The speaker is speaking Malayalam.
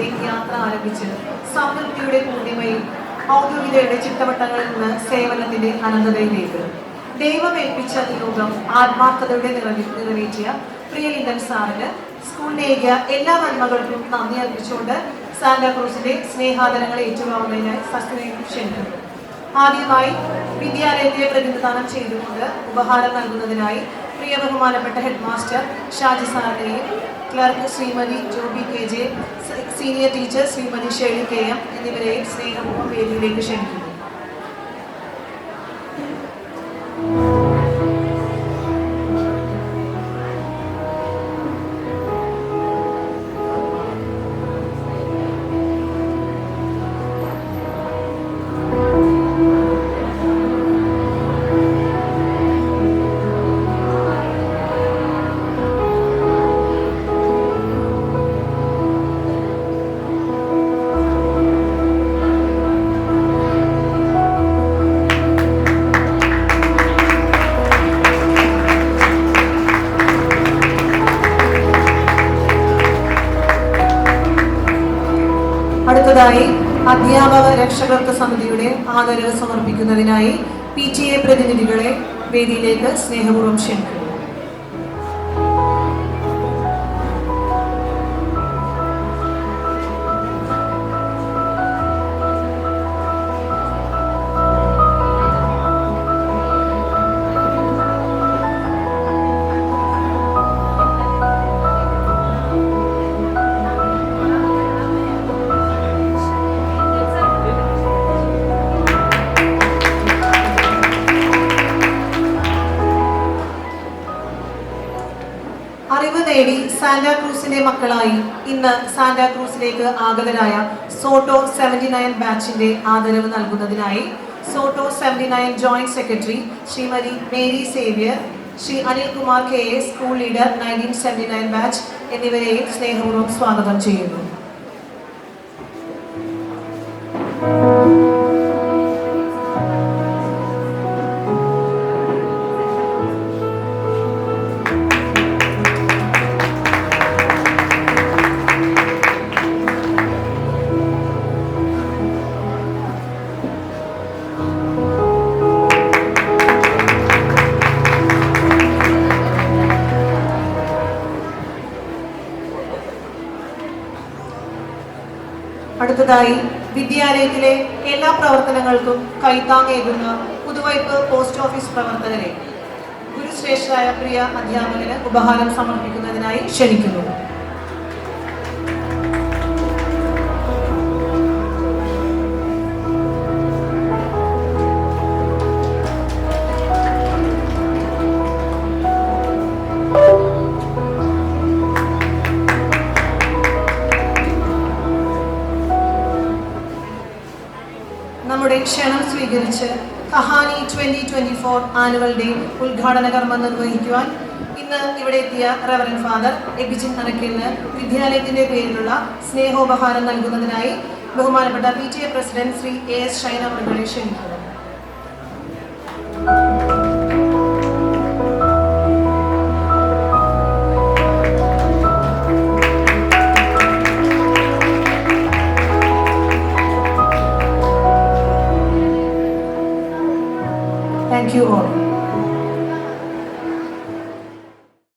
ജീവിതത്തിന്റെ യാത്ര ആരംഭിച്ച് സംതൃപ്തിയുടെ പൂർണിമയിൽ ഔദ്യോഗികതയുടെ ചിട്ടവട്ടങ്ങളിൽ നിന്ന് സേവനത്തിന്റെ അനന്തതയിലേക്ക് ദൈവം ഏൽപ്പിച്ച നിയോഗം ആത്മാർത്ഥതയുടെ നിറവേറ്റിയ പ്രിയ ലിൻഡൻ സാറിന് സ്കൂളിലേക്ക് എല്ലാ നന്മകൾക്കും നന്ദി അർപ്പിച്ചുകൊണ്ട് സാന്റാക്രൂസിന്റെ സ്നേഹാദരങ്ങൾ ഏറ്റുവാങ്ങുന്നതിനായി സസ്നേഹം ക്ഷണിക്കുന്നു. ആദ്യമായി വിദ്യാലയത്തെ പ്രതിനിധാനം ചെയ്തുകൊണ്ട് ഉപഹാരം നൽകുന്നതിനായി പ്രിയ ബഹുമാനപ്പെട്ട ഹെഡ് മാസ്റ്റർ ഷാജി സാറിനെയും clerk Shrimati Joby K J, senior teacher Shrimati Shelly K M എന്നിവരെയും സ്നേഹപൂർവ്വം വേദിയിലേക്ക് ക്ഷണിക്കുന്നു. അടുത്തതായി അധ്യാപക രക്ഷകർത്ത സമിതിയുടെ ആദരവ് സമർപ്പിക്കുന്നതിനായി PTA പ്രതിനിധികളെ വേദിയിലേക്ക് സ്നേഹപൂർവ്വം ക്ഷണിക്കുന്നു. അറിവ് നേടി സാന്റാക്രൂസിന്റെ മക്കളായി ഇന്ന് സാന്റാക്രൂസിലേക്ക് ആഗതരായ സോട്ടോ 79 ബാച്ചിന്റെ ആദരവ് നൽകുന്നതിനായി Soto 79 joint secretary Shrimati Mary Xavier, Shri Anilkumar KA, school leader 1979 batch എന്നിവരെയും സ്നേഹപൂർവ്വം സ്വാഗതം ചെയ്യുന്നു. അടുത്തതായി വിദ്യാലയത്തിലെ എല്ലാ പ്രവർത്തനങ്ങൾക്കും കൈത്താങ്ങേകുന്ന പുതുവൈപ്പ് പോസ്റ്റ് ഓഫീസ് പ്രവർത്തകരെ ഗുരുശ്രേഷ്ഠരായ പ്രിയ അധ്യാപകന് ഉപഹാരം സമർപ്പിക്കുന്നതിനായി ക്ഷണിക്കുന്നു. നമ്മുടെ ക്ഷണം സ്വീകരിച്ച് കഹാനി 2024 ആനുവൽ ഡേ ഉദ്ഘാടന കർമ്മം നിർവഹിക്കുവാൻ ഇന്ന് ഇവിടെ എത്തിയ റവറൻ ഫാദർ എബിജിൻ അനക്കലിന് വിദ്യാലയത്തിന്റെ പേരിലുള്ള സ്നേഹോപഹാരം നൽകുന്നതിനായി ബഹുമാനപ്പെട്ട PTA president Shri AS Shaina മണ്ഡലേ ക്ഷണിക്കുന്നു.